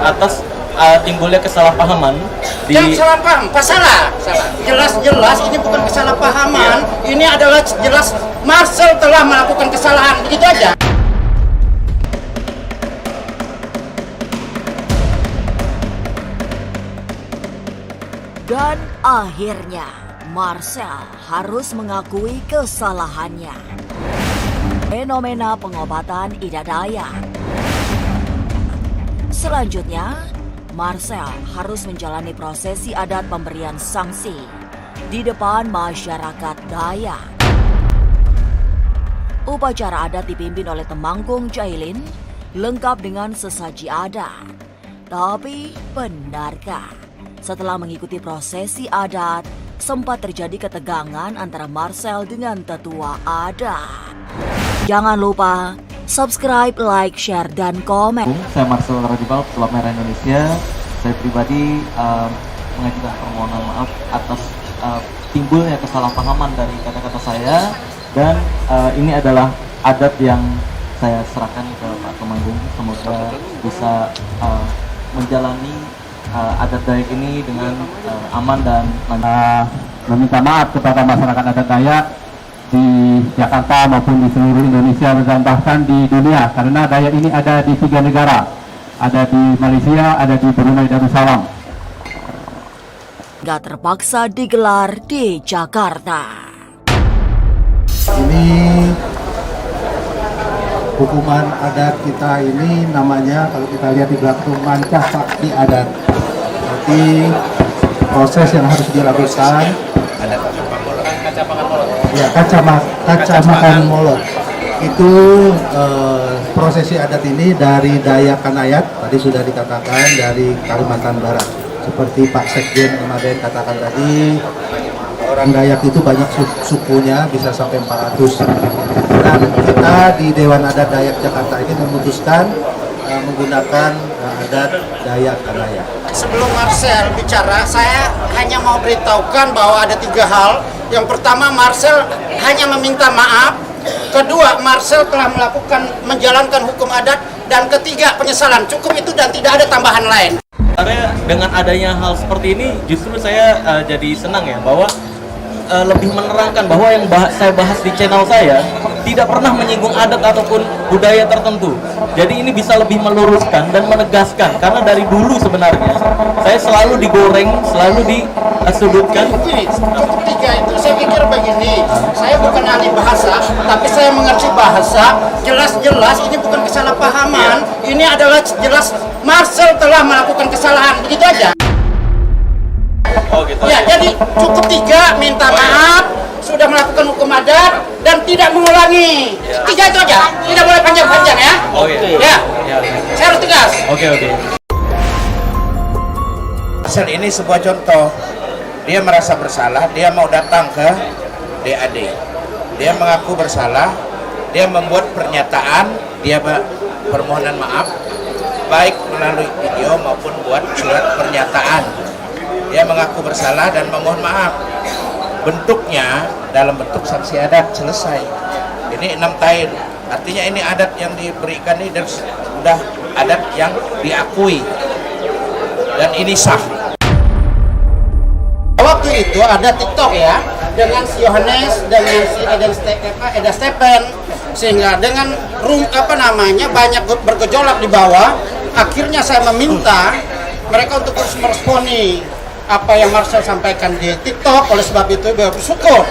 atas timbulnya kesalahpahaman di... Yang salah paham, salah. Jelas-jelas ini bukan kesalahpahaman, ini adalah jelas Marcel telah melakukan kesalahan, begitu aja. Dan akhirnya Marcel harus mengakui kesalahannya. Fenomena pengobatan Ida Dayak. Selanjutnya, Marcel harus menjalani prosesi adat pemberian sanksi di depan masyarakat Dayak. Upacara adat dipimpin oleh Temanggung Jailin, lengkap dengan sesaji adat. Tapi benarkah setelah mengikuti prosesi adat, sempat terjadi ketegangan antara Marcel dengan tetua adat? Jangan lupa subscribe, like, share, dan komen. Saya Marcel Rajibal, Pesulap Merah Indonesia. Saya pribadi mengajukan permohonan maaf atas timbulnya kesalahpahaman dari kata-kata saya, dan ini adalah adat yang saya serahkan ke Pak Temanggung. Semoga bisa menjalani adat Dayak ini dengan aman dan meminta maaf kepada masyarakat adat Dayak di Jakarta maupun di seluruh Indonesia dan bahkan di dunia, karena Dayak ini ada di 3 negara, ada di Malaysia, ada di Brunei Darussalam. Gak terpaksa digelar di Jakarta. Ini hukuman adat kita ini namanya, kalau kita lihat di belakang, mancah sakti adat. Berarti proses yang harus dilakukan ya, kaca makan molot itu prosesi adat ini dari Dayak Kanayat, tadi sudah dikatakan, dari Kalimantan Barat, seperti Pak Sekjen kemarin katakan tadi, orang Dayak itu banyak sukunya, bisa sampai 400, dan kita di Dewan Adat Dayak Jakarta ini memutuskan menggunakan adat Dayak Kanayat. Sebelum Marcel bicara, saya hanya mau beritahukan bahwa ada 3 hal. Yang pertama, Marcel hanya meminta maaf. Kedua, Marcel telah menjalankan hukum adat. Dan ketiga, penyesalan. Cukup itu dan tidak ada tambahan lain. Karena dengan adanya hal seperti ini, justru saya jadi senang ya, bahwa lebih menerangkan bahwa yang saya bahas di channel saya tidak pernah menyinggung adat ataupun budaya tertentu. Jadi ini bisa lebih meluruskan dan menegaskan, karena dari dulu sebenarnya saya selalu digoreng, selalu disudutkan. Begini, cukup 3 itu saya pikir begini, saya bukan ahli bahasa, tapi saya mengerti bahasa. Jelas-jelas ini bukan kesalahpahaman, ini adalah jelas Marcel telah melakukan kesalahan, begitu aja. Oh gitu. Ya, jadi cukup 3, minta maaf, sudah melakukan hukum adat, dan tidak mengulangi. 3 itu aja, tidak boleh panjang-panjang ya. Oke. Ya, saya harus tegas. Oke. Marcel ini sebuah contoh. Dia merasa bersalah, dia mau datang ke DAD. Dia mengaku bersalah, dia membuat pernyataan, dia permohonan maaf, baik melalui video maupun buat surat pernyataan. Dia mengaku bersalah dan memohon maaf. Bentuknya dalam bentuk sanksi adat, selesai. Ini 6 tahun. Artinya ini adat yang diberikan ini dan sudah adat yang diakui. Dan ini sah. Waktu itu ada TikTok ya, dengan si Yohanes, dengan si Eda Stepen, sehingga dengan banyak bergejolak di bawah. Akhirnya saya meminta mereka untuk terus meresponi apa yang Marcel sampaikan di TikTok. Oleh sebab itu bersyukur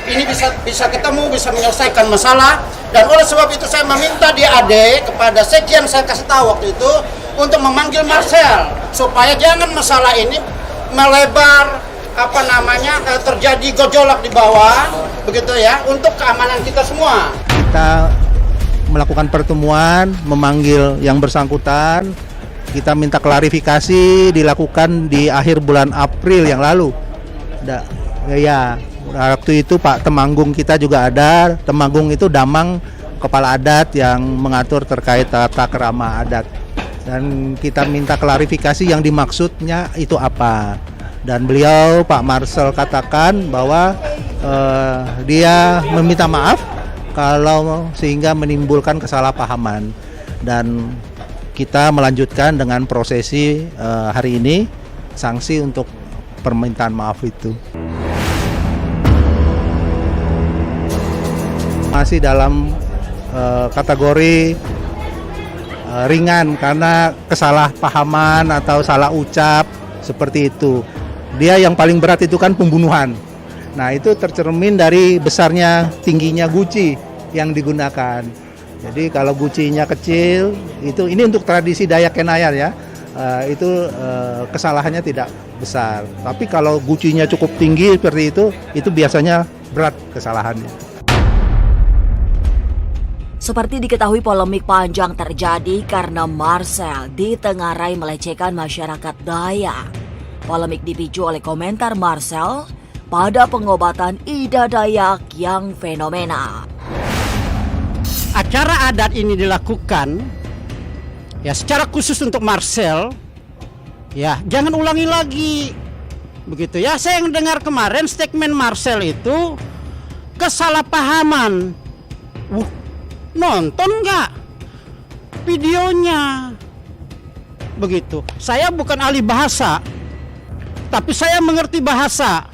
ini bisa ketemu, bisa menyelesaikan masalah. Dan oleh sebab itu saya meminta DAD kepada Sekjen, saya kasih tahu waktu itu, untuk memanggil Marcel supaya jangan masalah ini melebar, terjadi gejolak di bawah, begitu ya, untuk keamanan kita semua. Kita melakukan pertemuan, memanggil yang bersangkutan. Kita minta klarifikasi dilakukan di akhir bulan April yang lalu. Ya, waktu itu Pak Temanggung kita juga ada. Temanggung itu damang kepala adat yang mengatur terkait tata krama adat. Dan kita minta klarifikasi yang dimaksudnya itu apa. Dan beliau, Pak Marcel, katakan bahwa dia meminta maaf kalau sehingga menimbulkan kesalahpahaman. Dan kita melanjutkan dengan prosesi hari ini, sanksi untuk permintaan maaf itu. Masih dalam kategori ringan karena kesalahpahaman atau salah ucap seperti itu. Dia yang paling berat itu kan pembunuhan. Nah, itu tercermin dari besarnya tingginya guci yang digunakan. Jadi kalau gucinya kecil, ini untuk tradisi Dayak Kenayan ya, kesalahannya tidak besar. Tapi kalau gucinya cukup tinggi seperti itu biasanya berat kesalahannya. Seperti diketahui, polemik panjang terjadi karena Marcel ditengarai melecehkan masyarakat Dayak. Polemik dipicu oleh komentar Marcel pada pengobatan Ida Dayak yang fenomenal. Acara adat ini dilakukan ya secara khusus untuk Marcel. Ya, jangan ulangi lagi. Begitu ya. Saya yang dengar kemarin statement Marcel itu kesalahpahaman. Nonton nggak videonya? Begitu. Saya bukan ahli bahasa, tapi saya mengerti bahasa.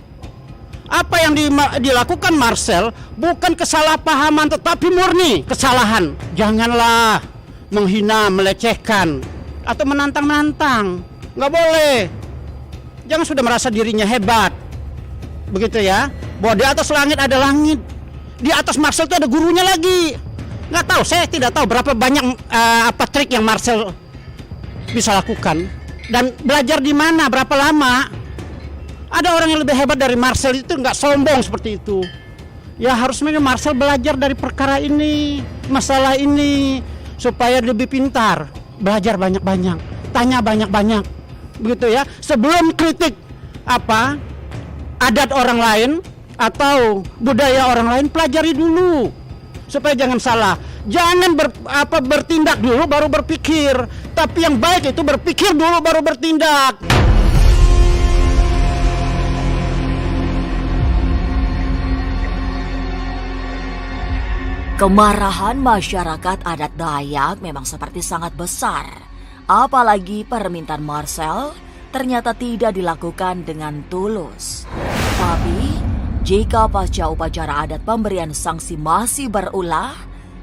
Apa yang dilakukan Marcel bukan kesalahpahaman, tetapi murni kesalahan. Janganlah menghina, melecehkan, atau menantang-nantang. Nggak boleh. Jangan sudah merasa dirinya hebat. Begitu ya. Bahwa di atas langit ada langit. Di atas Marcel itu ada gurunya lagi. Nggak tahu, saya tidak tahu berapa banyak trik yang Marcel bisa lakukan. Dan belajar di mana, berapa lama. Ada orang yang lebih hebat dari Marcel, itu nggak sombong seperti itu. Ya harusnya Marcel belajar dari perkara ini, masalah ini, supaya lebih pintar. Belajar banyak-banyak, tanya banyak-banyak. Begitu ya, sebelum kritik adat orang lain atau budaya orang lain, pelajari dulu. Supaya jangan salah. Jangan bertindak dulu baru berpikir. Tapi yang baik itu berpikir dulu baru bertindak. Kemarahan masyarakat adat Dayak memang seperti sangat besar. Apalagi permintaan Marcel ternyata tidak dilakukan dengan tulus. Tapi jika pasca upacara adat pemberian sanksi masih berulah,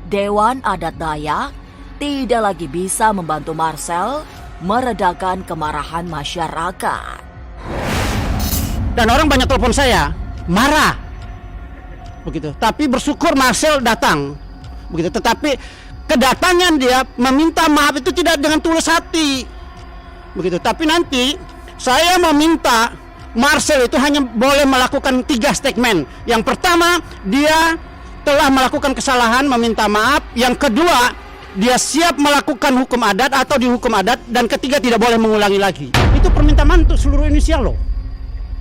Dewan Adat Dayak tidak lagi bisa membantu Marcel meredakan kemarahan masyarakat. Dan orang banyak telepon saya, marah. Begitu. Tapi bersyukur Marcel datang. Begitu. Tetapi kedatangan dia meminta maaf itu tidak dengan tulus hati. Begitu. Tapi nanti saya meminta Marcel itu hanya boleh melakukan 3 statement. Yang pertama, dia telah melakukan kesalahan, meminta maaf. Yang kedua, dia siap melakukan hukum adat atau dihukum adat. Dan ketiga, tidak boleh mengulangi lagi. Itu permintaan untuk seluruh Indonesia loh.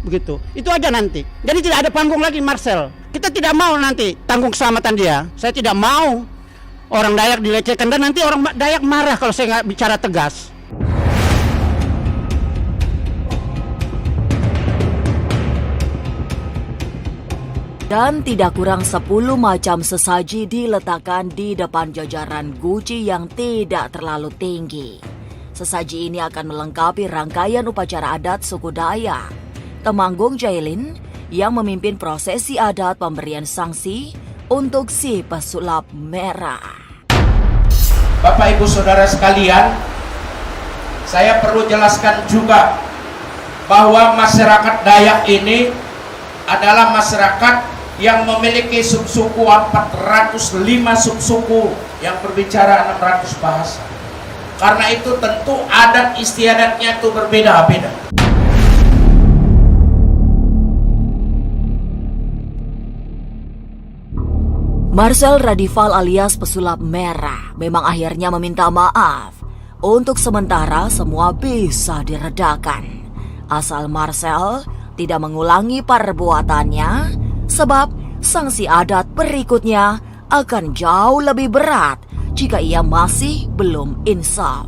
Begitu. Itu aja nanti. Jadi tidak ada panggung lagi Marcel. Kita tidak mau nanti tanggung keselamatan dia. Saya tidak mau orang Dayak dilecehkan. Dan nanti orang Dayak marah kalau saya nggak bicara tegas. Dan tidak kurang 10 macam sesaji diletakkan di depan jajaran guci yang tidak terlalu tinggi. Sesaji ini akan melengkapi rangkaian upacara adat suku Dayak. Temanggung Jailin yang memimpin prosesi adat pemberian sanksi untuk si pesulap merah. Bapak Ibu Saudara sekalian, saya perlu jelaskan juga bahwa masyarakat Dayak ini adalah masyarakat yang memiliki subsuku 405 subsuku yang berbicara 600 bahasa. Karena itu tentu adat istiadatnya itu berbeda-beda. Marcel Radival alias pesulap merah memang akhirnya meminta maaf. Untuk sementara semua bisa diredakan. Asal Marcel tidak mengulangi perbuatannya, sebab sanksi adat berikutnya akan jauh lebih berat jika ia masih belum insaf.